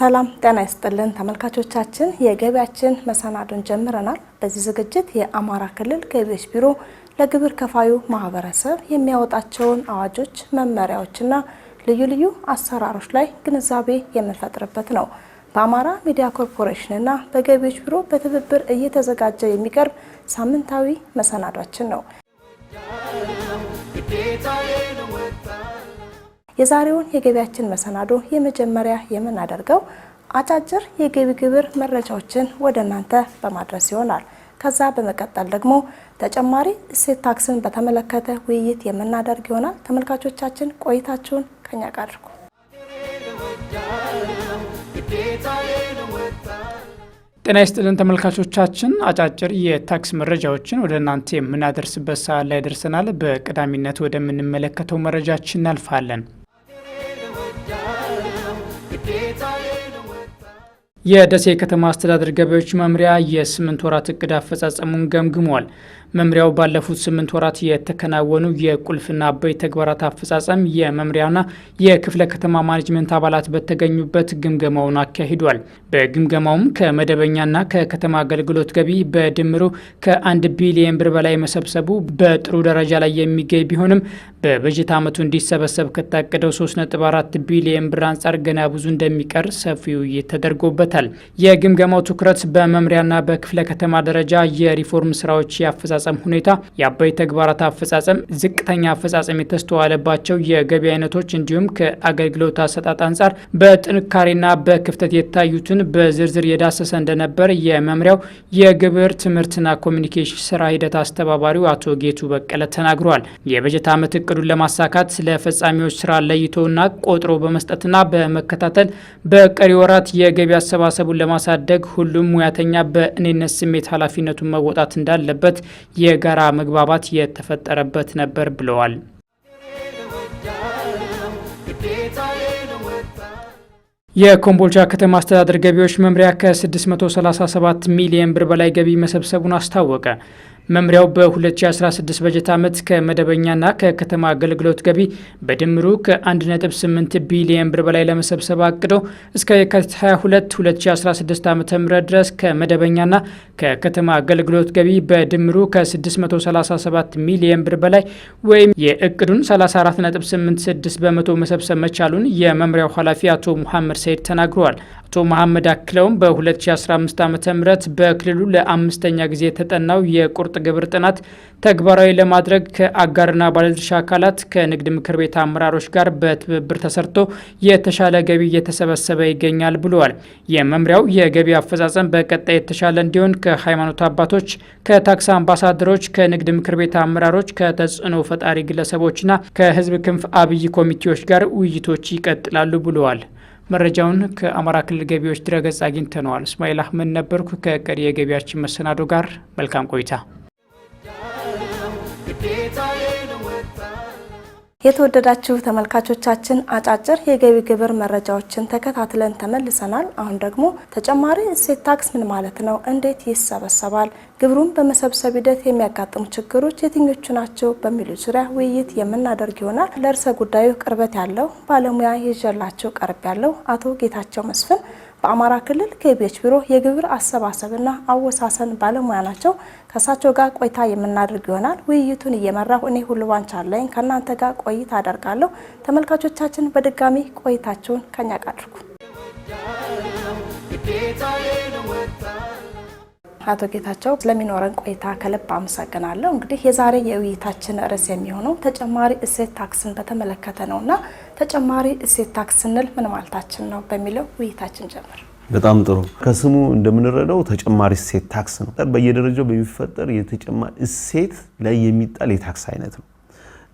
ሰላም ጤና ይስጥልን ተመልካቾቻችን የገቢያችን መሰናዶን ጀምረናል። በዚህ ዝግጅት የአማራ ክልል ገቢዎች ቢሮ ለግብር ከፋዩ ማህበረሰብ የሚያወጣቸውን አዋጆች፣ መመሪያዎችና ልዩ ልዩ አሰራሮች ላይ ግንዛቤ የምንፈጥርበት ነው። በአማራ ሚዲያ ኮርፖሬሽንና በገቢዎች ቢሮ በትብብር እየተዘጋጀ የሚቀርብ ሳምንታዊ መሰናዷችን ነው። የዛሬውን የገቢያችን መሰናዶ የመጀመሪያ የምናደርገው አጫጭር የገቢ ግብር መረጃዎችን ወደ እናንተ በማድረስ ይሆናል። ከዛ በመቀጠል ደግሞ ተጨማሪ እሴት ታክስን በተመለከተ ውይይት የምናደርግ ይሆናል። ተመልካቾቻችን ቆይታችሁን ከኛ ጋር አድርጉ። ጤና ይስጥልን ተመልካቾቻችን፣ አጫጭር የታክስ መረጃዎችን ወደ እናንተ የምናደርስበት ሰዓት ላይ ደርሰናል። በቀዳሚነት ወደምንመለከተው መረጃችን እናልፋለን። የደሴ ከተማ አስተዳደር ገቢዎች መምሪያ የ8 ወራት እቅድ አፈጻጸሙን ገምግሟል። መምሪያው ባለፉት 8 ወራት የተከናወኑ የቁልፍና አበይት ተግባራት አፈጻጸም የመምሪያና የክፍለ ከተማ ማኔጅመንት አባላት በተገኙበት ግምገማውን አካሂዷል። በግምገማውም ከመደበኛና ከከተማ አገልግሎት ገቢ በድምሩ ከ1 ቢሊዮን ብር በላይ መሰብሰቡ በጥሩ ደረጃ ላይ የሚገኝ ቢሆንም በበጀት ዓመቱ እንዲሰበሰብ ከታቀደው 3.4 ቢሊዮን ብር አንጻር ገና ብዙ እንደሚቀር ሰፊ ውይይት ተደርጎበታል። የግምገማው ትኩረት በመምሪያና በክፍለ ከተማ ደረጃ የሪፎርም ስራዎች የአፈጻጸም ሁኔታ፣ የአበይት ተግባራት አፈጻጸም፣ ዝቅተኛ አፈጻጸም የተስተዋለባቸው የገቢ አይነቶች እንዲሁም ከአገልግሎት አሰጣጥ አንጻር በጥንካሬና በክፍተት የታዩትን በዝርዝር የዳሰሰ እንደነበር የመምሪያው የግብር ትምህርትና ኮሚኒኬሽን ስራ ሂደት አስተባባሪው አቶ ጌቱ በቀለ ተናግረዋል። የበጀት ዓመት እቅዱን ለማሳካት ለፈጻሚዎች ስራ ለይቶና ቆጥሮ በመስጠትና በመከታተል በቀሪ ወራት የገቢ አሰባሰቡን ለማሳደግ ሁሉም ሙያተኛ በእኔነት ስሜት ኃላፊነቱን መወጣት እንዳለበት የጋራ መግባባት የተፈጠረበት ነበር ብለዋል። የኮምቦልቻ ከተማ አስተዳደር ገቢዎች መምሪያ ከ637 ሚሊዮን ብር በላይ ገቢ መሰብሰቡን አስታወቀ። መምሪያው በ2016 በጀት ዓመት ከመደበኛና ከከተማ አገልግሎት ገቢ በድምሩ ከ1.8 ቢሊዮን ብር በላይ ለመሰብሰብ አቅዶ እስከ የካቲት 22 2016 ዓ.ም ድረስ ከመደበኛና ከከተማ አገልግሎት ገቢ በድምሩ ከ637 ሚሊዮን ብር በላይ ወይም የእቅዱን 34.86 በመቶ መሰብሰብ መቻሉን የመምሪያው ኃላፊ አቶ ሙሐመድ ሰይድ ተናግረዋል። አቶ መሐመድ አክለውም በ2015 ዓ.ም በክልሉ ለአምስተኛ ጊዜ የተጠናው የቁርጥ ግብር ጥናት ተግባራዊ ለማድረግ ከአጋርና ባለድርሻ አካላት ከንግድ ምክር ቤት አመራሮች ጋር በትብብር ተሰርቶ የተሻለ ገቢ እየተሰበሰበ ይገኛል ብለዋል። የመምሪያው የገቢ አፈጻጸም በቀጣይ የተሻለ እንዲሆን ከሃይማኖት አባቶች፣ ከታክስ አምባሳደሮች፣ ከንግድ ምክር ቤት አመራሮች፣ ከተጽዕኖ ፈጣሪ ግለሰቦችና ከህዝብ ክንፍ አብይ ኮሚቴዎች ጋር ውይይቶች ይቀጥላሉ ብለዋል። መረጃውን ከአማራ ክልል ገቢዎች ድረገጽ አግኝተነዋል። እስማኤል አህመድ ነበርኩ። ከቀሪ የገቢያችን መሰናዶ ጋር መልካም ቆይታ። የተወደዳችሁ ተመልካቾቻችን አጫጭር የገቢ ግብር መረጃዎችን ተከታትለን ተመልሰናል። አሁን ደግሞ ተጨማሪ እሴት ታክስ ምን ማለት ነው? እንዴት ይሰበሰባል? ግብሩን በመሰብሰብ ሂደት የሚያጋጥሙ ችግሮች የትኞቹ ናቸው? በሚሉ ዙሪያ ውይይት የምናደርግ ይሆናል። ለርዕሰ ጉዳዩ ቅርበት ያለው ባለሙያ ይዤላችሁ ቀርብ ያለው አቶ ጌታቸው መስፍን በአማራ ክልል ገቢዎች ቢሮ የግብር አሰባሰብና አወሳሰን ባለሙያ ናቸው። ከእሳቸው ጋር ቆይታ የምናደርግ ይሆናል። ውይይቱን እየመራሁ እኔ ሁሉባን ቻለኝ ከእናንተ ጋር ቆይታ አደርጋለሁ። ተመልካቾቻችን በድጋሚ ቆይታችሁን ከኛ ጋር አድርጉ። አቶ ጌታቸው ስለሚኖረን ቆይታ ከልብ አመሰግናለሁ። እንግዲህ የዛሬ የውይይታችን ርዕስ የሚሆነው ተጨማሪ እሴት ታክስን በተመለከተ ነውና ተጨማሪ እሴት ታክስ ስንል ምን ማለታችን ነው በሚለው ውይይታችን ጀምር። በጣም ጥሩ። ከስሙ እንደምንረዳው ተጨማሪ እሴት ታክስ ነው። በየደረጃው በሚፈጠር የተጨማሪ እሴት ላይ የሚጣል የታክስ አይነት ነው።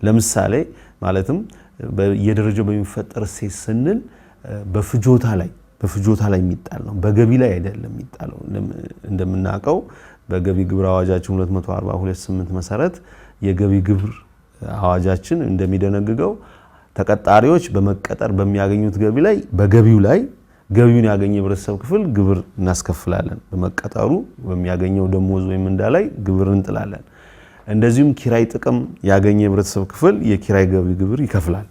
ለምሳሌ ማለትም በየደረጃው በሚፈጠር እሴት ስንል በፍጆታ ላይ የሚጣል ነው። በገቢ ላይ አይደለም የሚጣለው። እንደምናውቀው በገቢ ግብር አዋጃችን 242/8 መሰረት የገቢ ግብር አዋጃችን እንደሚደነግገው ተቀጣሪዎች በመቀጠር በሚያገኙት ገቢ ላይ በገቢው ላይ ገቢውን ያገኘ ህብረተሰብ ክፍል ግብር እናስከፍላለን። በመቀጠሩ በሚያገኘው ደሞዝ ወይም ምንዳ ላይ ግብር እንጥላለን። እንደዚሁም ኪራይ ጥቅም ያገኘ ህብረተሰብ ክፍል የኪራይ ገቢ ግብር ይከፍላል።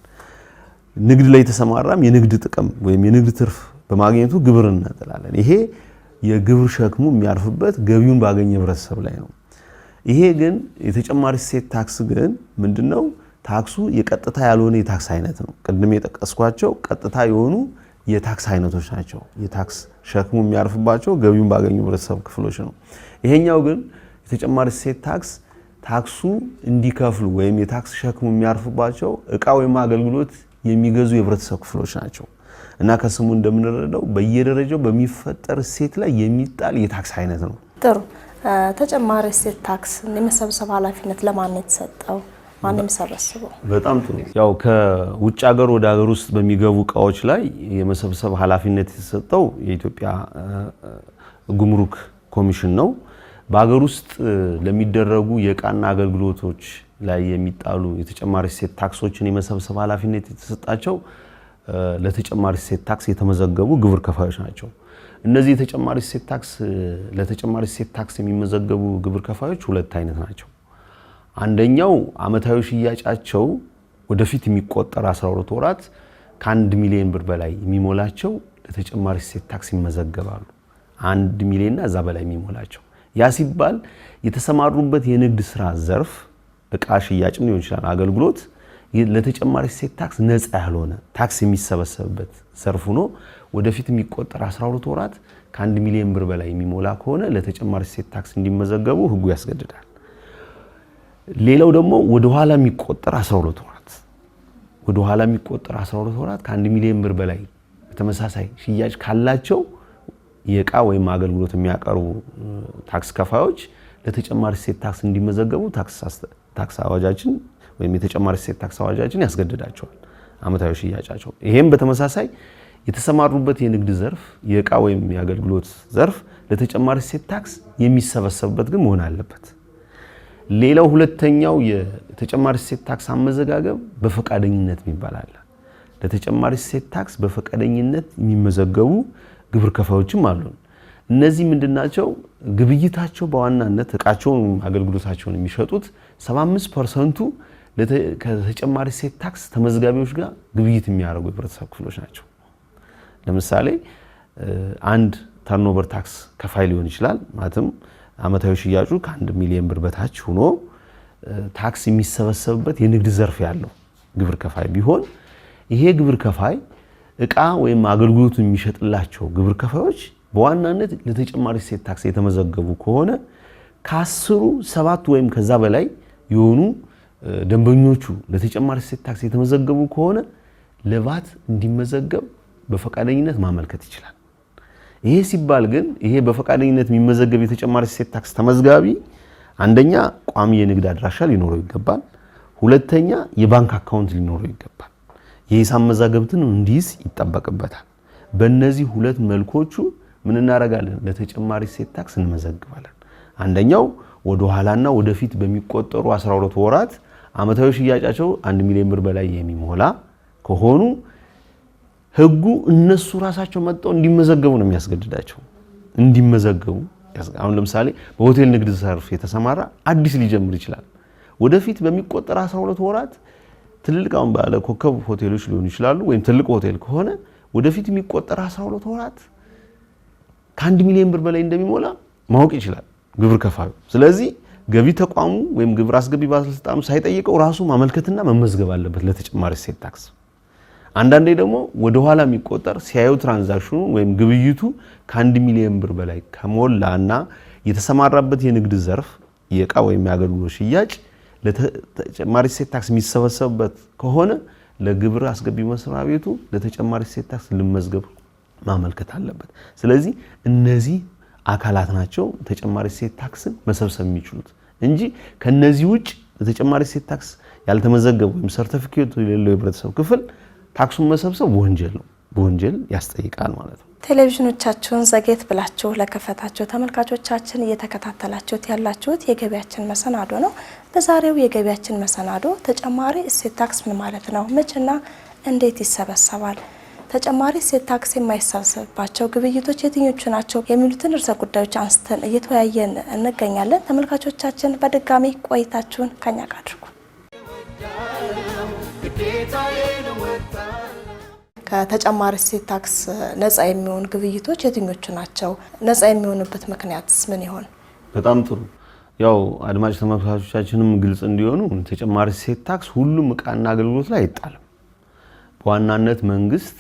ንግድ ላይ ተሰማራም የንግድ ጥቅም ወይም የንግድ ትርፍ በማግኘቱ ግብር እንጥላለን። ይሄ የግብር ሸክሙ የሚያርፍበት ገቢውን ባገኘ ህብረተሰብ ላይ ነው። ይሄ ግን የተጨማሪ እሴት ታክስ ግን ምንድነው? ታክሱ የቀጥታ ያልሆነ የታክስ አይነት ነው። ቅድም የጠቀስኳቸው ቀጥታ የሆኑ የታክስ አይነቶች ናቸው። የታክስ ሸክሙ የሚያርፍባቸው ገቢውን ባገኙ ህብረተሰብ ክፍሎች ነው። ይሄኛው ግን የተጨማሪ እሴት ታክሱ እንዲከፍሉ ወይም የታክስ ሸክሙ የሚያርፍባቸው እቃ ወይም አገልግሎት የሚገዙ የህብረተሰብ ክፍሎች ናቸው እና ከስሙ እንደምንረዳው በየደረጃው በሚፈጠር እሴት ላይ የሚጣል የታክስ አይነት ነው። ጥሩ። ተጨማሪ እሴት ታክስ የመሰብሰብ ኃላፊነት ለማን ነው የተሰጠው? ማን ነው የሚሰበስበው? በጣም ጥሩ። ያው ከውጭ ሀገር ወደ ሀገር ውስጥ በሚገቡ እቃዎች ላይ የመሰብሰብ ኃላፊነት የተሰጠው የኢትዮጵያ ጉምሩክ ኮሚሽን ነው። በሀገር ውስጥ ለሚደረጉ የእቃና አገልግሎቶች ላይ የሚጣሉ የተጨማሪ እሴት ታክሶችን የመሰብሰብ ኃላፊነት የተሰጣቸው ለተጨማሪ እሴት ታክስ የተመዘገቡ ግብር ከፋዮች ናቸው። እነዚህ ለተጨማሪ እሴት ታክስ የሚመዘገቡ ግብር ከፋዮች ሁለት አይነት ናቸው። አንደኛው አመታዊ ሽያጫቸው ወደፊት የሚቆጠር 12 ወራት ከ1 ሚሊዮን ብር በላይ የሚሞላቸው ለተጨማሪ እሴት ታክስ ይመዘገባሉ። 1 ሚሊዮን እና እዛ በላይ የሚሞላቸው ያ ሲባል የተሰማሩበት የንግድ ስራ ዘርፍ እቃ ሽያጭም ሊሆን ይችላል፣ አገልግሎት ለተጨማሪ እሴት ታክስ ነፃ ያልሆነ ታክስ የሚሰበሰብበት ዘርፍ ሆኖ ወደፊት የሚቆጠር 12 ወራት ከ1 ሚሊዮን ብር በላይ የሚሞላ ከሆነ ለተጨማሪ እሴት ታክስ እንዲመዘገቡ ህጉ ያስገድዳል። ሌላው ደግሞ ወደ ኋላ የሚቆጠር 12 ወራት ከ1 ሚሊዮን ብር በላይ ተመሳሳይ ሽያጭ ካላቸው የእቃ ወይም አገልግሎት የሚያቀርቡ ታክስ ከፋዮች ለተጨማሪ እሴት ታክስ እንዲመዘገቡ ታክስ አዋጃችን ወይም የተጨማሪ እሴት ታክስ አዋጃችን ያስገድዳቸዋል አመታዊ ሽያጫቸው። ይሄም በተመሳሳይ የተሰማሩበት የንግድ ዘርፍ የእቃ ወይም የአገልግሎት ዘርፍ ለተጨማሪ እሴት ታክስ የሚሰበሰብበት ግን መሆን አለበት። ሌላው ሁለተኛው የተጨማሪ እሴት ታክስ አመዘጋገብ በፈቃደኝነት የሚባል አለ። ለተጨማሪ እሴት ታክስ በፈቃደኝነት የሚመዘገቡ ግብር ከፋዮችም አሉ። እነዚህ ምንድናቸው? ግብይታቸው በዋናነት እቃቸውን አገልግሎታቸውን የሚሸጡት 75% ከተጨማሪ እሴት ታክስ ተመዝጋቢዎች ጋር ግብይት የሚያደርጉ የህብረተሰብ ክፍሎች ናቸው። ለምሳሌ አንድ ተርኖቨር ታክስ ከፋይ ሊሆን ይችላል። ማለትም አመታዊ ሽያጩ ከ1 ሚሊዮን ብር በታች ሆኖ ታክስ የሚሰበሰብበት የንግድ ዘርፍ ያለው ግብር ከፋይ ቢሆን ይሄ ግብር ከፋይ እቃ ወይም አገልግሎቱን የሚሸጥላቸው ግብር ከፋዮች በዋናነት ለተጨማሪ እሴት ታክስ የተመዘገቡ ከሆነ ከ10 7 ወይም ከዛ በላይ የሆኑ ደንበኞቹ ለተጨማሪ እሴት ታክስ የተመዘገቡ ከሆነ ለቫት እንዲመዘገብ በፈቃደኝነት ማመልከት ይችላል። ይሄ ሲባል ግን ይሄ በፈቃደኝነት የሚመዘገብ የተጨማሪ እሴት ታክስ ተመዝጋቢ አንደኛ ቋሚ የንግድ አድራሻ ሊኖረው ይገባል። ሁለተኛ የባንክ አካውንት ሊኖረው ይገባል። የሂሳብ መዛገብትን እንዲይዝ ይጠበቅበታል። በእነዚህ ሁለት መልኮቹ ምን እናደርጋለን? ለተጨማሪ እሴት ታክስ እንመዘግባለን። አንደኛው ወደ ኋላና ወደፊት በሚቆጠሩ 12 ወራት አመታዊ ሽያጫቸው 1 ሚሊዮን ብር በላይ የሚሞላ ከሆኑ ህጉ እነሱ ራሳቸው መጥተው እንዲመዘገቡ ነው የሚያስገድዳቸው። እንዲመዘገቡ አሁን ለምሳሌ በሆቴል ንግድ ዘርፍ የተሰማራ አዲስ ሊጀምር ይችላል። ወደፊት በሚቆጠር 12 ወራት ትልልቅ አሁን ባለ ኮከብ ሆቴሎች ሊሆኑ ይችላሉ፣ ወይም ትልቅ ሆቴል ከሆነ ወደፊት የሚቆጠር 12 ወራት ከ1 ሚሊዮን ብር በላይ እንደሚሞላ ማወቅ ይችላል ግብር ከፋዩ። ስለዚህ ገቢ ተቋሙ ወይም ግብር አስገቢ ባለስልጣኑ ሳይጠይቀው ራሱ ማመልከትና መመዝገብ አለበት ለተጨማሪ እሴት ታክስ። አንዳንዴ ደግሞ ወደ ኋላ የሚቆጠር ሲያዩ ትራንዛክሽኑ ወይም ግብይቱ ከ1 ሚሊዮን ብር በላይ ከሞላና የተሰማራበት የንግድ ዘርፍ የእቃ ወይም የአገልግሎት ሽያጭ ለተጨማሪ እሴት ታክስ የሚሰበሰብበት ከሆነ ለግብር አስገቢ መስሪያ ቤቱ ለተጨማሪ እሴት ታክስ ልመዝገብ ማመልከት አለበት። ስለዚህ እነዚህ አካላት ናቸው ተጨማሪ እሴት ታክስን መሰብሰብ የሚችሉት እንጂ ከነዚህ ውጭ ለተጨማሪ እሴት ታክስ ያልተመዘገበ ወይም ሰርቲፊኬት የሌለው የህብረተሰብ ክፍል ታክሱን መሰብሰብ ወንጀል ነው፣ በወንጀል ያስጠይቃል ማለት ነው። ቴሌቪዥኖቻችሁን ዘጌት ብላችሁ ለከፈታችሁ ተመልካቾቻችን እየተከታተላችሁት ያላችሁት የገቢያችን መሰናዶ ነው። በዛሬው የገቢያችን መሰናዶ ተጨማሪ እሴት ታክስ ምን ማለት ነው፣ መቼና እንዴት ይሰበሰባል፣ ተጨማሪ እሴት ታክስ የማይሰበሰብባቸው ግብይቶች የትኞቹ ናቸው የሚሉትን ርዕሰ ጉዳዮች አንስተን እየተወያየን እንገኛለን። ተመልካቾቻችን በድጋሚ ቆይታችሁን ከኛ ጋር አድርጉ። ከተጨማሪ እሴት ታክስ ነፃ የሚሆኑ ግብይቶች የትኞቹ ናቸው? ነፃ የሚሆኑበት ምክንያትስ ምን ይሆን? በጣም ጥሩ። ያው አድማጭ ተመልካቾቻችንም ግልጽ እንዲሆኑ ተጨማሪ እሴት ታክስ ሁሉም ዕቃና አገልግሎት ላይ አይጣልም። በዋናነት መንግስት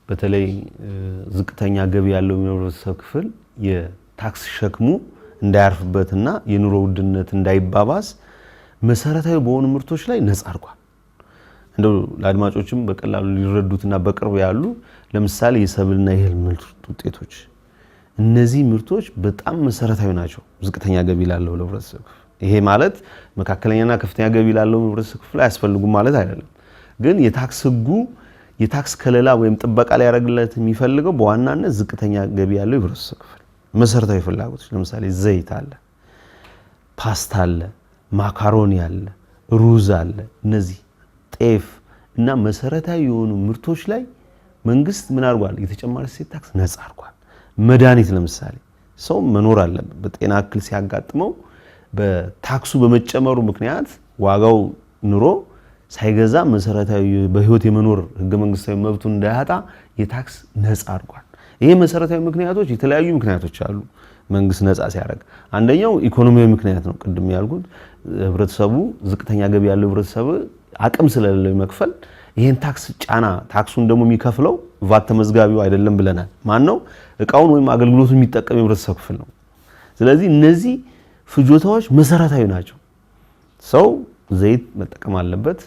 በተለይ ዝቅተኛ ገቢ ያለው የህብረተሰብ ክፍል የታክስ ሸክሙ እንዳያርፍበትና የኑሮ ውድነት እንዳይባባስ መሰረታዊ በሆኑ ምርቶች ላይ ነፃ አድርጓል። እንደው ለአድማጮችም በቀላሉ ሊረዱትና በቅርብ ያሉ ለምሳሌ የሰብልና የእህል ምርት ውጤቶች፣ እነዚህ ምርቶች በጣም መሰረታዊ ናቸው ዝቅተኛ ገቢ ላለው ህብረተሰብ። ይሄ ማለት መካከለኛና ከፍተኛ ገቢ ላለው ህብረተሰብ ክፍል አያስፈልጉም ማለት አይደለም። ግን የታክስ ህጉ የታክስ ከለላ ወይም ጥበቃ ላይ ያደርግለት የሚፈልገው በዋናነት ዝቅተኛ ገቢ ያለው ህብረተሰብ ክፍል መሰረታዊ ፍላጎቶች፣ ለምሳሌ ዘይት አለ፣ ፓስታ አለ፣ ማካሮኒ አለ፣ ሩዝ አለ፣ እነዚህ ጤፍ እና መሰረታዊ የሆኑ ምርቶች ላይ መንግስት ምን አድርጓል? የተጨማሪ እሴት ታክስ ነፃ አድርጓል። መድኃኒት ለምሳሌ ሰው መኖር አለበት። በጤና እክል ሲያጋጥመው በታክሱ በመጨመሩ ምክንያት ዋጋው ኑሮ ሳይገዛ መሰረታዊ በህይወት የመኖር ህገ መንግስታዊ መብቱን እንዳያጣ የታክስ ነፃ አድርጓል። ይሄ መሰረታዊ ምክንያቶች የተለያዩ ምክንያቶች አሉ። መንግስት ነፃ ሲያደርግ አንደኛው ኢኮኖሚያዊ ምክንያት ነው። ቅድም ያልኩት ህብረተሰቡ ዝቅተኛ ገቢ ያለው ህብረተሰብ አቅም ስለሌለው መክፈል ይሄን ታክስ ጫና ታክሱን ደግሞ የሚከፍለው ቫት ተመዝጋቢው አይደለም ብለናል። ማን ነው? እቃውን ወይም አገልግሎቱን የሚጠቀም የህብረተሰብ ክፍል ነው። ስለዚህ እነዚህ ፍጆታዎች መሰረታዊ ናቸው። ሰው ዘይት መጠቀም አለበት፣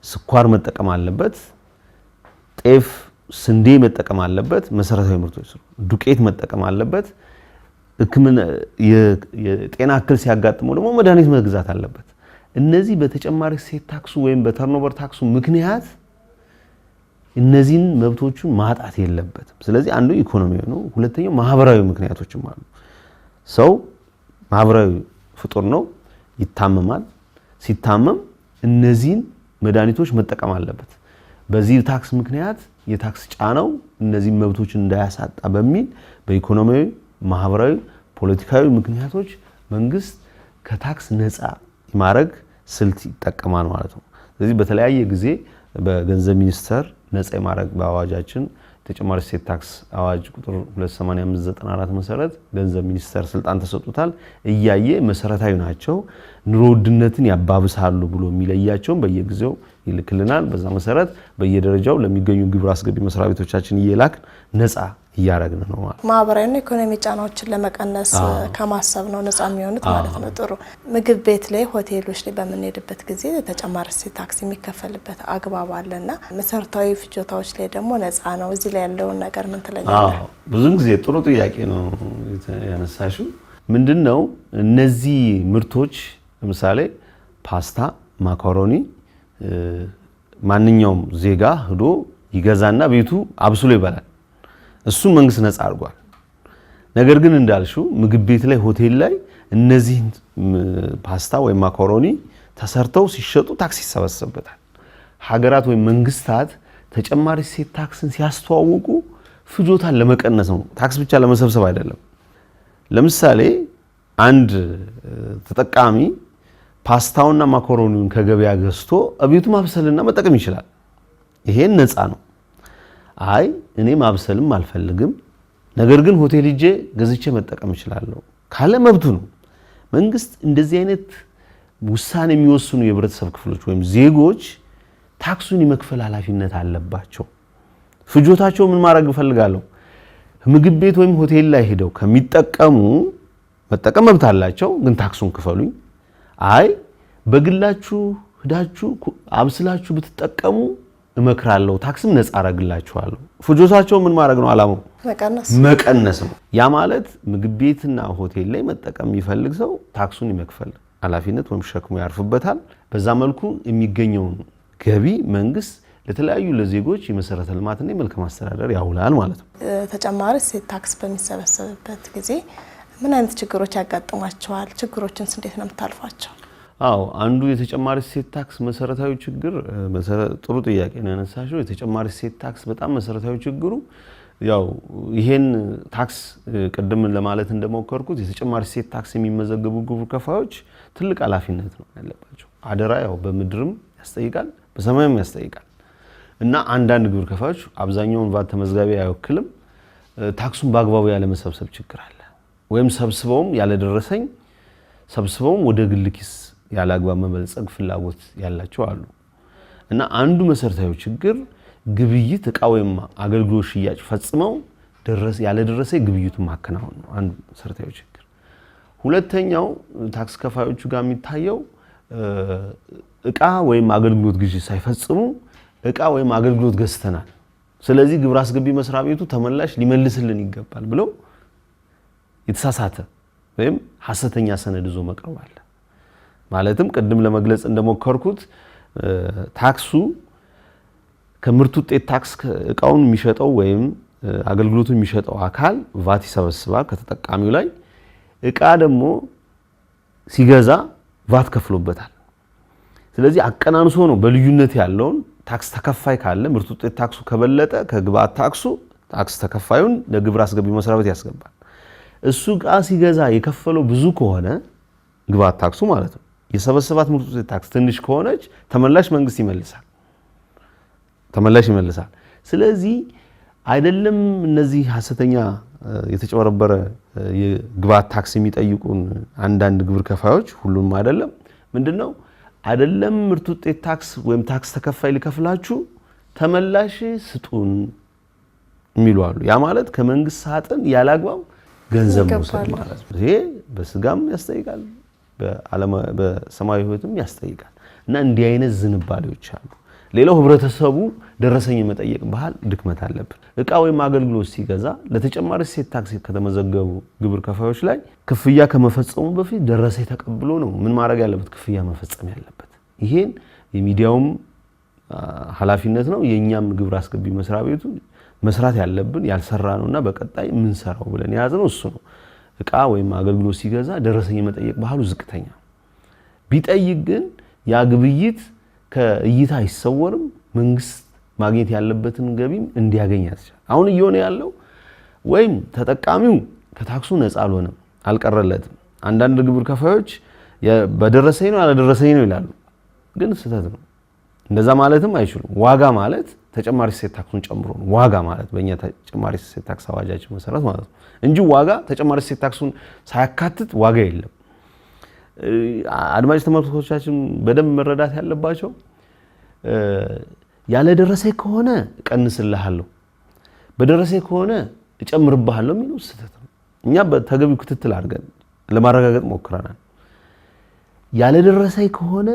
ስኳር መጠቀም አለበት፣ ጤፍ ስንዴ መጠቀም አለበት፣ መሰረታዊ ምርቶች ነው። ዱቄት መጠቀም አለበት። ህክምና የጤና እክል ሲያጋጥመው ደግሞ መድኃኒት መግዛት አለበት። እነዚህ በተጨማሪ እሴት ታክሱ ወይም በተርኖቨር ታክሱ ምክንያት እነዚህን መብቶቹን ማጣት የለበትም። ስለዚህ አንዱ ኢኮኖሚያዊ ነው። ሁለተኛው ማህበራዊ ምክንያቶችም አሉ። ሰው ማህበራዊ ፍጡር ነው፣ ይታመማል። ሲታመም እነዚህን መድኃኒቶች መጠቀም አለበት። በዚህ ታክስ ምክንያት የታክስ ጫናው እነዚህ መብቶችን እንዳያሳጣ በሚል በኢኮኖሚያዊ፣ ማህበራዊ፣ ፖለቲካዊ ምክንያቶች መንግስት ከታክስ ነፃ ማድረግ ስልት ይጠቀማል ማለት ነው። ስለዚህ በተለያየ ጊዜ በገንዘብ ሚኒስቴር ነፃ የማድረግ በአዋጃችን ተጨማሪ እሴት ታክስ አዋጅ ቁጥር 285/94 መሰረት ገንዘብ ሚኒስቴር ስልጣን ተሰጥቷል። እያየ መሰረታዊ ናቸው ኑሮ ውድነትን ያባብሳሉ ብሎ የሚለያቸውን በየጊዜው ይልክልናል። በዛ መሰረት በየደረጃው ለሚገኙ ግብር አስገቢ መስሪያ ቤቶቻችን እየላክ ነፃ እያረግን ነው ማለት። ማህበራዊና ኢኮኖሚ ጫናዎችን ለመቀነስ ከማሰብ ነው ነፃ የሚሆኑት ማለት ነው። ጥሩ። ምግብ ቤት ላይ ሆቴሎች ላይ በምንሄድበት ጊዜ ተጨማሪ እሴት ታክስ የሚከፈልበት አግባብ አለና መሰረታዊ ፍጆታዎች ላይ ደግሞ ነፃ ነው። እዚህ ላይ ያለውን ነገር ምን ትለኛለህ? ብዙም ጊዜ ጥሩ ጥያቄ ነው ያነሳሽው። ምንድነው እነዚህ ምርቶች ለምሳሌ ፓስታ፣ ማካሮኒ ማንኛውም ዜጋ ሄዶ ይገዛና ቤቱ አብስሎ ይበላል። እሱም መንግስት ነፃ አድርጓል። ነገር ግን እንዳልሽው ምግብ ቤት ላይ ሆቴል ላይ እነዚህ ፓስታ ወይም ማካሮኒ ተሰርተው ሲሸጡ ታክስ ይሰበሰብበታል። ሀገራት ወይም መንግስታት ተጨማሪ እሴት ታክስን ሲያስተዋውቁ ፍጆታን ለመቀነስ ነው፣ ታክስ ብቻ ለመሰብሰብ አይደለም። ለምሳሌ አንድ ተጠቃሚ ፓስታውና ማካሮኒውን ከገበያ ገዝቶ እቤቱ ማብሰልና መጠቀም ይችላል። ይሄን ነፃ ነው። አይ እኔ ማብሰልም አልፈልግም፣ ነገር ግን ሆቴል ሄጄ ገዝቼ መጠቀም እችላለሁ ካለ መብቱ ነው። መንግስት እንደዚህ አይነት ውሳኔ የሚወስኑ የህብረተሰብ ክፍሎች ወይም ዜጎች ታክሱን የመክፈል ኃላፊነት አለባቸው። ፍጆታቸው ምን ማድረግ እፈልጋለሁ? ምግብ ቤት ወይም ሆቴል ላይ ሄደው ከሚጠቀሙ መጠቀም መብት አላቸው፣ ግን ታክሱን ክፈሉኝ። አይ በግላችሁ ሄዳችሁ አብስላችሁ ብትጠቀሙ እመክራለሁ፣ ታክስም ነፃ አረግላችኋለሁ። ፍጆታቸው ምን ማድረግ ነው? አላማው መቀነስ ነው። ያ ማለት ምግብ ቤትና ሆቴል ላይ መጠቀም የሚፈልግ ሰው ታክሱን የመክፈል ኃላፊነት ወይም ሸክሙ ያርፍበታል። በዛ መልኩ የሚገኘውን ገቢ መንግስት ለተለያዩ ለዜጎች የመሰረተ ልማትና የመልካም አስተዳደር ያውላል ማለት ነው። ተጨማሪ እሴት ታክስ በሚሰበሰብበት ጊዜ ምን አይነት ችግሮች ያጋጥሟቸዋል? ችግሮችንስ እንዴት ነው የምታልፏቸው? አዎ አንዱ የተጨማሪ እሴት ታክስ መሰረታዊ ችግር ጥሩ ጥያቄ ነው ያነሳሽው። የተጨማሪ እሴት ታክስ በጣም መሰረታዊ ችግሩ ያው ይሄን ታክስ ቅድም ለማለት እንደሞከርኩት የተጨማሪ እሴት ታክስ የሚመዘገቡ ግብር ከፋዮች ትልቅ ኃላፊነት ነው ያለባቸው። አደራ ያው በምድርም ያስጠይቃል፣ በሰማይም ያስጠይቃል። እና አንዳንድ ግብር ከፋዮች አብዛኛውን ቫት ተመዝጋቢ አይወክልም ታክሱን በአግባቡ ያለ መሰብሰብ ችግር አለ ወይም ሰብስበውም ያለ ደረሰኝ ሰብስበውም ወደ ግል ኪስ ያለ አግባብ መበልጸግ ፍላጎት ያላቸው አሉ እና አንዱ መሰረታዊ ችግር ግብይት ዕቃ ወይም አገልግሎት ሽያጭ ፈጽመው ያለ ደረሰኝ ግብይቱን ማከናወን ነው አንዱ መሰረታዊ ችግር ሁለተኛው ታክስ ከፋዮቹ ጋር የሚታየው ዕቃ ወይም አገልግሎት ግዢ ሳይፈጽሙ ዕቃ ወይም አገልግሎት ገዝተናል ስለዚህ ግብር አስገቢ መስሪያ ቤቱ ተመላሽ ሊመልስልን ይገባል ብለው የተሳሳተ ወይም ሐሰተኛ ሰነድ ይዞ መቅረብ አለ ማለትም ቀደም ለመግለጽ እንደሞከርኩት ታክሱ ከምርት ውጤት ታክስ ዕቃውን የሚሸጠው ወይም አገልግሎቱን የሚሸጠው አካል ቫት ይሰበስባል ከተጠቃሚው ላይ ዕቃ ደግሞ ሲገዛ ቫት ከፍሎበታል ስለዚህ አቀናንሶ ነው በልዩነት ያለውን ታክስ ተከፋይ ካለ ምርት ውጤት ታክሱ ከበለጠ ከግብአት ታክስ ተከፋዩን ለግብር አስገቢ መስሪያ ቤት ያስገባል እሱ ዕቃ ሲገዛ የከፈለው ብዙ ከሆነ ግብአት ታክሱ ማለት ነው የሰበሰባት ምርት ውጤት ታክስ ትንሽ ከሆነች ተመላሽ መንግስት ይመልሳል ስለዚህ አይደለም እነዚህ ሐሰተኛ የተጨበረበረ የግብአት ታክስ የሚጠይቁን አንዳንድ ግብር ከፋዮች ሁሉም አይደለም ምንድነው አይደለም ምርት ውጤት ታክስ ወይም ታክስ ተከፋይ ሊከፍላችሁ ተመላሽ ስጡን የሚሉ አሉ ያ ማለት ከመንግስት ሳጥን ያላግባብ ገንዘብ መውሰድ ማለት ነው ይሄ በስጋም ያስጠይቃል በሰማያዊ ህይወትም ያስጠይቃል እና እንዲህ አይነት ዝንባሌዎች አሉ ሌላው ህብረተሰቡ ደረሰኝ መጠየቅ ባህል ድክመት አለበት ዕቃ ወይም አገልግሎት ሲገዛ ለተጨማሪ እሴት ታክስ ከተመዘገቡ ግብር ከፋዮች ላይ ክፍያ ከመፈጸሙ በፊት ደረሰኝ ተቀብሎ ነው ምን ማድረግ ያለበት ክፍያ መፈጸም ያለበት ይሄን የሚዲያውም ኃላፊነት ነው የኛም ግብር አስገቢ መስሪያ ቤቱ መስራት ያለብን ያልሰራ ነውና በቀጣይ ምን ሰራው ብለን ያዝነው እሱ ነው ዕቃ ወይም አገልግሎት ሲገዛ ደረሰኝ መጠየቅ ባህሉ ዝቅተኛ ቢጠይቅ ግን ያ ግብይት ከእይታ አይሰወርም መንግስት ማግኘት ያለበትን ገቢም እንዲያገኝ ያስችላል አሁን እየሆነ ያለው ወይም ተጠቃሚው ከታክሱ ነፃ አልሆነም አልቀረለትም አንዳንድ ግብር ከፋዮች በደረሰኝ ነው ያለደረሰኝ ነው ይላሉ ግን ስህተት ነው እንደዛ ማለትም አይችሉም ዋጋ ማለት ተጨማሪ እሴት ታክሱን ጨምሮ ነው ዋጋ ማለት በእኛ ተጨማሪ እሴት ታክስ አዋጃችን መሰረት ማለት ነው እንጂ ዋጋ ተጨማሪ እሴት ታክሱን ሳያካትት ዋጋ የለም አድማጭ ተመልካቾቻችን በደንብ መረዳት ያለባቸው ያለ ደረሰኝ ከሆነ እቀንስልሃለሁ በደረሰኝ ከሆነ እጨምርብሃለሁ የሚለው ስህተት ነው እኛ በተገቢው ክትትል አድርገን ለማረጋገጥ ሞክረናል ያለ ደረሰኝ ከሆነ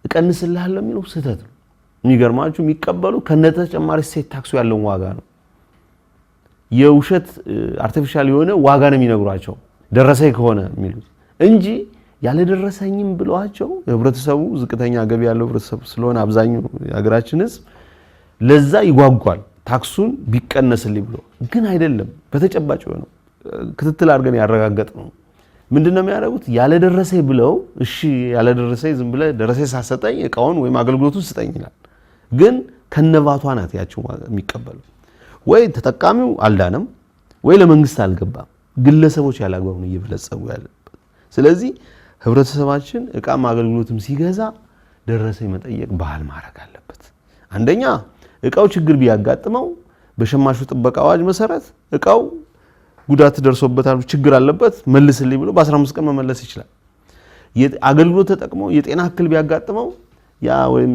እቀንስልሃለሁ የሚለው ስህተት ነው የሚገርማችሁ የሚቀበሉ ከነተጨማሪ እሴት ታክሱ ያለውን ዋጋ ነው የውሸት አርቲፊሻል የሆነ ዋጋ ነው የሚነግሯቸው ደረሰኝ ከሆነ የሚሉት እንጂ ያለ ደረሰኝም ብለዋቸው ህብረተሰቡ ዝቅተኛ ገቢ ያለው ህብረተሰብ ስለሆነ አብዛኛው የሀገራችን ህዝብ ለዛ ይጓጓል ታክሱን ቢቀነስልኝ ብሎ ግን አይደለም በተጨባጭ ነው ክትትል አድርገን ያረጋገጥ ነው ምንድነው የሚያደርጉት ያለ ደረሰኝ ብለው እሺ ያለ ደረሰኝ ዝም ብለ ደረሰኝ ሳሰጠኝ ዕቃውን ወይም አገልግሎቱን ስጠኝ ይላል ግን ከነባቷ ናት ያቸው የሚቀበሉ ወይ ተጠቃሚው አልዳነም ወይ ለመንግስት አልገባም ግለሰቦች ያላግባብ ነው እየበለጸጉ ያለበት ስለዚህ ህብረተሰባችን ዕቃም አገልግሎትም ሲገዛ ደረሰኝ መጠየቅ ባህል ማድረግ አለበት አንደኛ ዕቃው ችግር ቢያጋጥመው በሸማቹ ጥበቃ አዋጅ መሰረት ዕቃው ጉዳት ደርሶበታል ችግር አለበት መልስልኝ ብሎ በ15 ቀን መመለስ ይችላል አገልግሎት ተጠቅሞ የጤና እክል ቢያጋጥመው ያ ወይም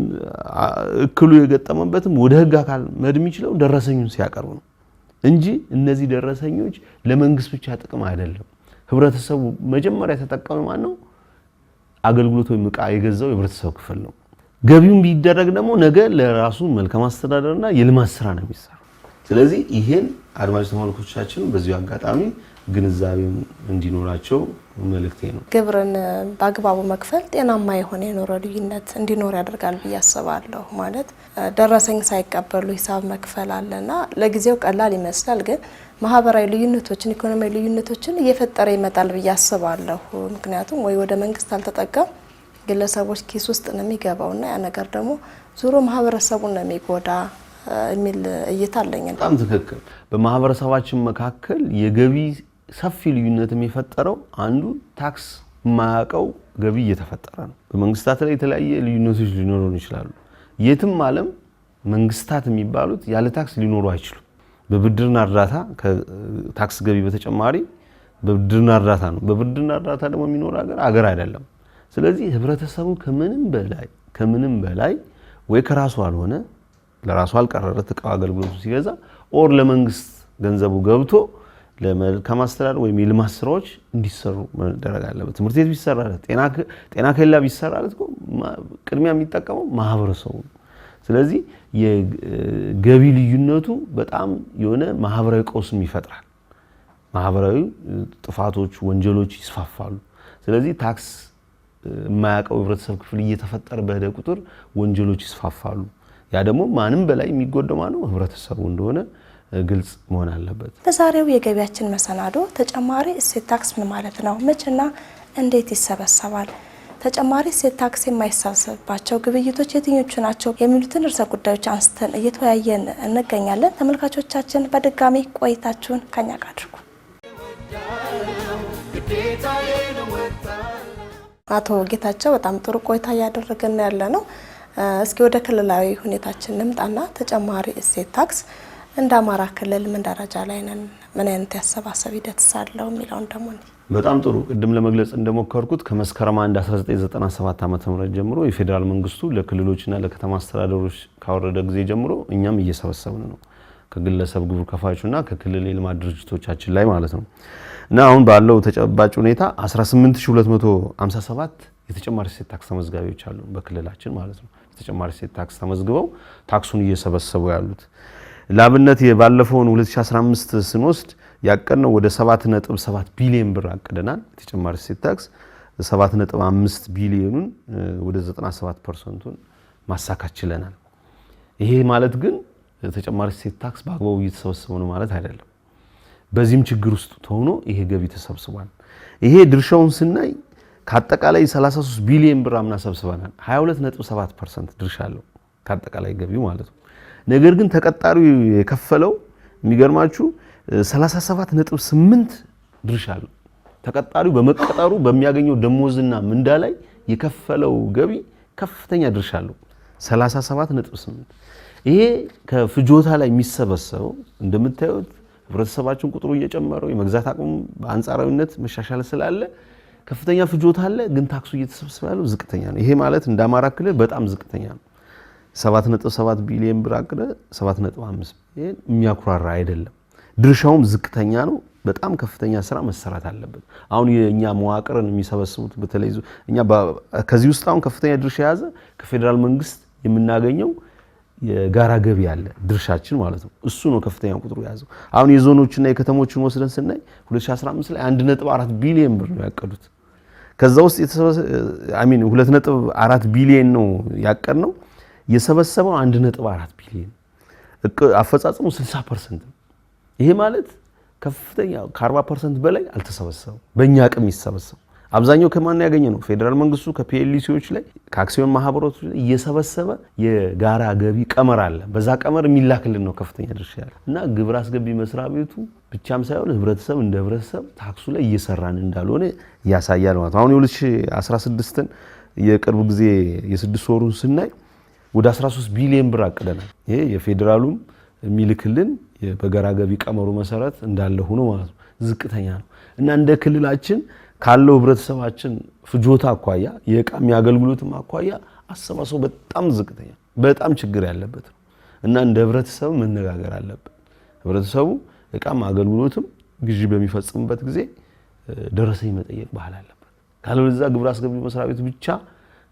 እክሉ የገጠመበትም ወደ ህግ አካል መድም ይችላል ደረሰኙን ሲያቀርብ ነው እንጂ እነዚህ ደረሰኞች ለመንግስት ብቻ ጥቅም አይደለም ህብረተሰቡ መጀመሪያ ተጠቃሚ ማን ነው አገልግሎት ወይ ዕቃ የገዛው የህብረተሰቡ ክፍል ነው ገቢውን ቢደረግ ደግሞ ነገ ለራሱ መልካም አስተዳደርና የልማት ስራ ነው የሚሰራው ስለዚህ ይሄን አድማጭ ተመልካቾቻችን በዚህ አጋጣሚ ግንዛቤም እንዲኖራቸው መልእክቴ ነው ግብርን በአግባቡ መክፈል ጤናማ የሆነ የኑሮ ልዩነት እንዲኖር ያደርጋል ብዬ አስባለሁ ማለት ደረሰኝ ሳይቀበሉ ሂሳብ መክፈል አለና ለጊዜው ቀላል ይመስላል ግን ማህበራዊ ልዩነቶችን ኢኮኖሚያዊ ልዩነቶችን እየፈጠረ ይመጣል ብዬ አስባለሁ ምክንያቱም ወይ ወደ መንግስት አልተጠቀም ግለሰቦች ኪስ ውስጥ ነው የሚገባውና ያ ነገር ደግሞ ዙሮ ማህበረሰቡን ነው የሚጎዳ የሚል እይታ አለኝ በጣም ትክክል በማህበረሰባችን መካከል የገቢ ሰፊ ልዩነት የሚፈጠረው አንዱ ታክስ ማያቀው ገቢ እየተፈጠረ ነው በመንግስታት ላይ የተለያየ ልዩነቶች ሊኖሩ ይችላሉ የትም ዓለም መንግስታት የሚባሉት ያለ ታክስ ሊኖሩ አይችሉም። በብድርና እርዳታ ከታክስ ገቢ በተጨማሪ በብድርና እርዳታ ነው። በብድርና እርዳታ ደግሞ የሚኖር ሀገር አይደለም። ስለዚህ ህብረተሰቡ ከምንም በላይ ወይ ከራሱ አልሆነ ለራሱ አልቀረረ ተቃው አገልግሎቱ ሲገዛ ኦር ለመንግስት ገንዘቡ ገብቶ ለመልካም አስተዳደር ወይም የልማት ስራዎች እንዲሰሩ መደረግ አለበት። ትምህርት ቤት ቢሰራለት፣ ጤና ኬላ ቢሰራለት እኮ ቅድሚያ የሚጠቀመው ማህበረሰቡ። ስለዚህ የገቢ ልዩነቱ በጣም የሆነ ማህበራዊ ቀውስም ይፈጥራል። ማህበራዊ ጥፋቶች፣ ወንጀሎች ይስፋፋሉ። ስለዚህ ታክስ የማያውቀው ህብረተሰብ ክፍል እየተፈጠረ በሄደ ቁጥር ወንጀሎች ይስፋፋሉ። ያ ደግሞ ማንም በላይ የሚጎዳው ማነው? ህብረተሰቡ እንደሆነ ግልጽ መሆን አለበት። በዛሬው የገቢያችን መሰናዶ ተጨማሪ እሴት ታክስ ምን ማለት ነው፣ መቼና እንዴት ይሰበሰባል፣ ተጨማሪ እሴት ታክስ የማይሰበሰብባቸው ግብይቶች የትኞቹ ናቸው የሚሉትን ርዕሰ ጉዳዮች አንስተን እየተወያየን እንገኛለን። ተመልካቾቻችን በድጋሚ ቆይታችሁን ከኛ ጋር አድርጉ። አቶ ጌታቸው በጣም ጥሩ ቆይታ እያደረግን ያለ ነው። እስኪ ወደ ክልላዊ ሁኔታችን እንምጣና ተጨማሪ እሴት ታክስ እንደ አማራ ክልል ምን ደረጃ ላይ ነን፣ ምን አይነት ያሰባሰብ ሂደት ሳለው የሚለውን ደግሞ በጣም ጥሩ ቅድም ለመግለጽ እንደሞከርኩት ከመስከረም 1 1997 ዓ.ም ጀምሮ የፌዴራል መንግስቱ ለክልሎችና ለከተማ አስተዳደሮች ካወረደ ጊዜ ጀምሮ እኛም እየሰበሰብን ነው ከግለሰብ ግብር ከፋዮችና ከክልል የልማት ድርጅቶቻችን ላይ ማለት ነው። እና አሁን ባለው ተጨባጭ ሁኔታ 18257 የተጨማሪ እሴት ታክስ ተመዝጋቢዎች አሉ በክልላችን ማለት ነው። የተጨማሪ እሴት ታክስ ተመዝግበው ታክሱን እየሰበሰቡ ያሉት ላብነት የባለፈውን 2015 ስንወስድ ያቀድነው ወደ 7.7 ቢሊዮን ብር አቅደናል። የተጨማሪ እሴት ታክስ 7.5 ቢሊዮኑን ወደ 97%ን ማሳካት ችለናል። ይሄ ማለት ግን ተጨማሪ እሴት ታክስ በአግባቡ እየተሰበሰበ ነው ማለት አይደለም። በዚህም ችግር ውስጥ ሆኖ ይሄ ገቢ ተሰብስቧል። ይሄ ድርሻውን ስናይ ከአጠቃላይ 33 ቢሊዮን ብር አምና ሰብስበናል። 22.7% ድርሻ አለው ከአጠቃላይ ገቢው ማለት ነው። ነገር ግን ተቀጣሪው የከፈለው የሚገርማችሁ 37.8 ድርሻ አለው። ተቀጣሪው በመቀጠሩ በሚያገኘው ደሞዝና ምንዳ ላይ የከፈለው ገቢ ከፍተኛ ድርሻ አለው 37.8። ይሄ ከፍጆታ ላይ የሚሰበሰበው እንደምታዩት ህብረተሰባችን ቁጥሩ እየጨመረው የመግዛት አቅሙ በአንጻራዊነት መሻሻል ስላለ ከፍተኛ ፍጆታ አለ፣ ግን ታክሱ እየተሰበሰበ ያለው ዝቅተኛ ነው። ይሄ ማለት እንደ አማራ ክልል በጣም ዝቅተኛ ነው። 7.7 ቢሊዮን ብር አቅደ 7.5 ይሄን የሚያኩራራ አይደለም። ድርሻውም ዝቅተኛ ነው። በጣም ከፍተኛ ስራ መሰራት አለበት። አሁን የኛ መዋቅርን የሚሰበስቡት በተለይ እኛ ከዚህ ውስጥ አሁን ከፍተኛ ድርሻ የያዘ ከፌዴራል መንግስት የምናገኘው የጋራ ገቢ ያለ ድርሻችን ማለት ነው። እሱ ነው ከፍተኛ ቁጥሩ የያዘው። አሁን የዞኖችና የከተሞችን ወስደን ስናይ 2015 ላይ 1.4 ቢሊዮን ብር ነው ያቀዱት። ከዛ ውስጥ 2.4 ቢሊዮን ነው ያቀድነው። የሰበሰበው 1.4 ቢሊዮን አፈጻጸሙ 60%። ይሄ ማለት ከፍተኛ ከ40% በላይ አልተሰበሰበም። በእኛ አቅም ይሰበሰብ አብዛኛው ከማን ያገኘ ነው? ፌዴራል መንግስቱ ከፒኤልሲዎች ላይ ከአክሲዮን ማህበራቶች ላይ እየሰበሰበ የጋራ ገቢ ቀመር አለ። በዛ ቀመር የሚላክልን ነው ከፍተኛ ድርሻ ያለ እና ግብር አስገቢ መስሪያ ቤቱ ብቻም ሳይሆን ህብረተሰብ እንደ ህብረተሰብ ታክሱ ላይ እየሰራን እንዳልሆነ ያሳያል ማለት ነው። አሁን የ2016ን የቅርብ ጊዜ የ6 ወሩን ስናይ ወደ 13 ቢሊዮን ብር አቅደናል። ይሄ የፌዴራሉም የሚልክልን በጋራ ገቢ ቀመሩ መሰረት እንዳለ ሆኖ ማለት ነው ዝቅተኛ ነው እና እንደ ክልላችን ካለው ህብረተሰባችን ፍጆታ አኳያ የእቃም ያገልግሎትም አኳያ አሰባሰቡ በጣም ዝቅተኛ በጣም ችግር ያለበት ነው እና እንደ ህብረተሰብ መነጋገር አለበት። ህብረተሰቡ እቃም አገልግሎትም ግዢ በሚፈጽምበት ጊዜ ደረሰኝ መጠየቅ ባህል አለበት። ካልበለዚያ ግብር አስገቢ መስሪያ ቤት ብቻ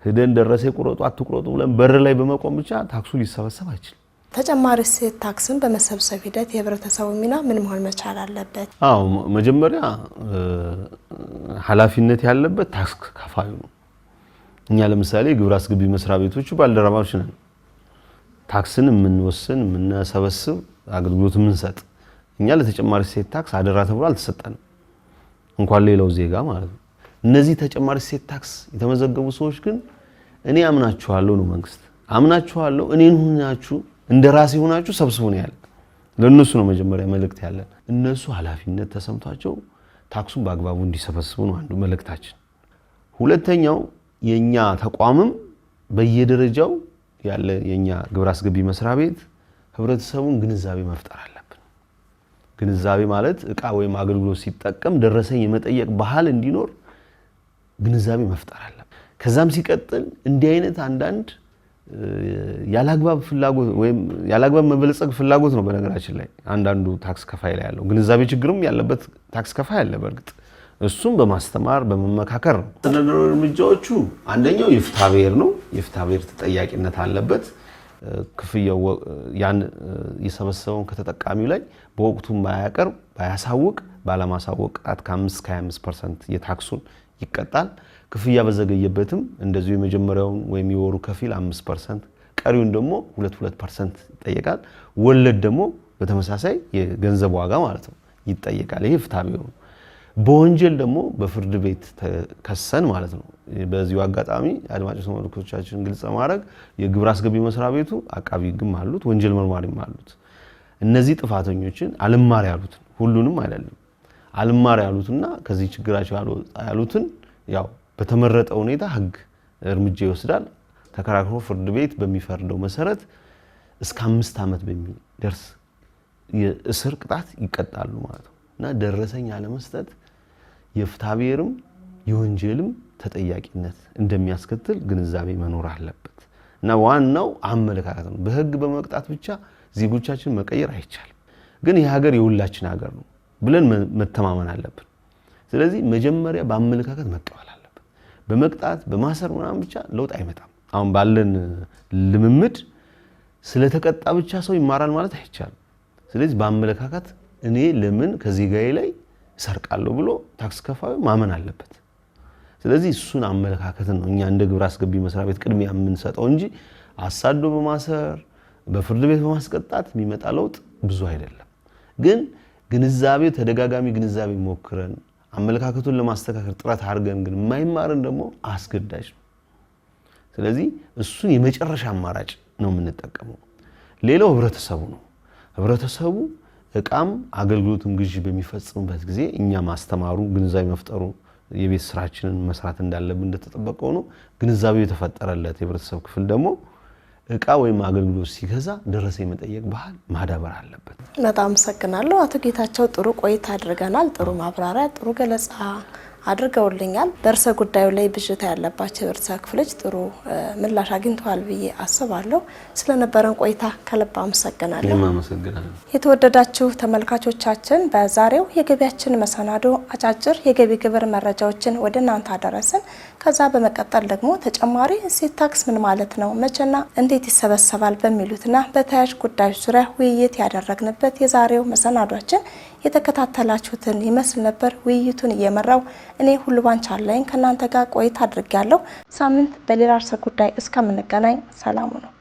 ሄደን ደረሰኝ ቁረጡ አትቁረጡ ብለን በር ላይ በመቆም ብቻ ታክሱ ሊሰበሰብ አይችልም። ተጨማሪ እሴት ታክስን በመሰብሰብ ሂደት የህብረተሰቡ ሚና ምን መሆን መቻል አለበት? አዎ መጀመሪያ ኃላፊነት ያለበት ታክስ ከፋዩ ነው። እኛ ለምሳሌ ግብር አስገቢ መስሪያ ቤቶቹ ባልደረባዎች ነን። ታክስን የምንወስን የምንሰበስብ አገልግሎት የምንሰጥ እኛ ለተጨማሪ እሴት ታክስ አደራ ተብሎ አልተሰጠንም፣ እንኳን ሌላው ዜጋ ማለት ነው። እነዚህ ተጨማሪ እሴት ታክስ የተመዘገቡ ሰዎች ግን እኔ አምናችኋለሁ ነው መንግስት አምናችኋለሁ እኔን ሁናችሁ እንደራሴ ሆናችሁ ሰብስቡ ነው ያለ። ለነሱ ነው መጀመሪያ መልእክት ያለን። እነሱ ኃላፊነት ተሰምቷቸው ታክሱን በአግባቡ እንዲሰበስቡ ነው አንዱ መልእክታችን። ሁለተኛው የኛ ተቋምም በየደረጃው ያለ የኛ ግብር አስገቢ መስሪያ ቤት ህብረተሰቡን ግንዛቤ መፍጠር አለብን። ግንዛቤ ማለት እቃ ወይም አገልግሎት ሲጠቀም ደረሰኝ የመጠየቅ ባህል እንዲኖር ግንዛቤ መፍጠር አለብን። ከዛም ሲቀጥል እንዲህ አይነት አንዳንድ ያላግባብ ፍላጎት ወይም ያላግባብ መበልጸግ ፍላጎት ነው በነገራችን ላይ አንዳንዱ ታክስ ከፋይ ላይ ያለው ግንዛቤ ችግርም ያለበት ታክስ ከፋይ አለ። በርግጥ እሱም በማስተማር በመመካከር ነው። ተደረሩ እርምጃዎቹ አንደኛው የፍትሐብሔር ነው። የፍትሐብሔር ተጠያቂነት አለበት። ክፍያው ያን የሰበሰበውን ከተጠቃሚው ላይ በወቅቱ ባያቀርብ ባያሳውቅ ባለማሳወቅ ከ5 እስከ 25% የታክሱን ይቀጣል። ክፍያ በዘገየበትም እንደዚሁ የመጀመሪያውን ወይም የወሩ ከፊል 5% ቀሪውን ደግሞ 2% ይጠየቃል። ወለድ ደግሞ በተመሳሳይ የገንዘብ ዋጋ ማለት ነው ይጠየቃል። ይሄ ፍትሐብሔር ነው። በወንጀል ደግሞ በፍርድ ቤት ተከሰን ማለት ነው። በዚሁ አጋጣሚ አድማጮች ተመልካቾቻችን ግልጽ ማድረግ የግብር አስገቢ መስሪያ ቤቱ አቃቢ ሕግም አሉት፣ ወንጀል መርማሪም አሉት። እነዚህ ጥፋተኞችን አልማር ያሉት ሁሉንም አይደለም አልማር ያሉትና ከዚህ ችግራቸው ያሉትን ያው በተመረጠ ሁኔታ ሕግ እርምጃ ይወስዳል። ተከራክሮ ፍርድ ቤት በሚፈርደው መሰረት እስከ 5 ዓመት በሚደርስ የእስር ቅጣት ይቀጣሉ ማለት ነው። እና ደረሰኝ አለመስጠት የፍትሐብሔርም የወንጀልም ተጠያቂነት እንደሚያስከትል ግንዛቤ መኖር አለበት። እና ዋናው አመለካከት ነው። በሕግ በመቅጣት ብቻ ዜጎቻችን መቀየር አይቻልም። ግን የሀገር የሁላችን ሀገር ነው ብለን መተማመን አለብን። ስለዚህ መጀመሪያ በአመለካከት መቀበል አለብን። በመቅጣት በማሰር ምናምን ብቻ ለውጥ አይመጣም። አሁን ባለን ልምምድ ስለተቀጣ ብቻ ሰው ይማራል ማለት አይቻልም። ስለዚህ በአመለካከት እኔ ለምን ከዚህ ጋር ላይ ሰርቃለሁ ብሎ ታክስ ከፋዩ ማመን አለበት። ስለዚህ እሱን አመለካከትን ነው እኛ እንደ ግብር አስገቢ መስሪያ ቤት ቅድሚያ የምንሰጠው እንጂ አሳዶ በማሰር በፍርድ ቤት በማስቀጣት የሚመጣ ለውጥ ብዙ አይደለም። ግን ግንዛቤ ተደጋጋሚ ግንዛቤ ሞክረን አመለካከቱን ለማስተካከል ጥረት አድርገን ግን የማይማርን ደግሞ አስገዳጅ ነው። ስለዚህ እሱን የመጨረሻ አማራጭ ነው የምንጠቀመው። ሌላው ህብረተሰቡ ነው። ህብረተሰቡ እቃም አገልግሎትም ግዢ በሚፈጽምበት ጊዜ እኛ ማስተማሩ ግንዛቤ መፍጠሩ የቤት ስራችንን መስራት እንዳለብን እንደተጠበቀው ነው። ግንዛቤው የተፈጠረለት የህብረተሰብ ክፍል ደግሞ እቃ ወይም አገልግሎት ሲገዛ ደረሰኝ መጠየቅ ባህል ማዳበር አለበት። በጣም አመሰግናለሁ አቶ ጌታቸው። ጥሩ ቆይታ አድርገናል። ጥሩ ማብራሪያ፣ ጥሩ ገለጻ አድርገውልኛል። በርዕሰ ጉዳዩ ላይ ብዥታ ያለባቸው የህብረተሰብ ክፍሎች ጥሩ ምላሽ አግኝተዋል ብዬ አስባለሁ። ስለነበረን ቆይታ ከልብ አመሰግናለሁ። የተወደዳችሁ ተመልካቾቻችን በዛሬው የገቢያችን መሰናዶ አጫጭር የገቢ ግብር መረጃዎችን ወደ እናንተ አደረስን። ከዛ በመቀጠል ደግሞ ተጨማሪ እሴት ታክስ ምን ማለት ነው፣ መቼና እንዴት ይሰበሰባል በሚሉትና በተያያዥ ጉዳዮች ዙሪያ ውይይት ያደረግንበት የዛሬው መሰናዷችን የተከታተላችሁትን ይመስል ነበር። ውይይቱን እየመራው እኔ ሁሉባንቻ አለኝ ከናንተ ጋር ቆይታ አድርጌያለሁ። ሳምንት በሌላ ርዕሰ ጉዳይ እስከምንገናኝ ሰላም ነው።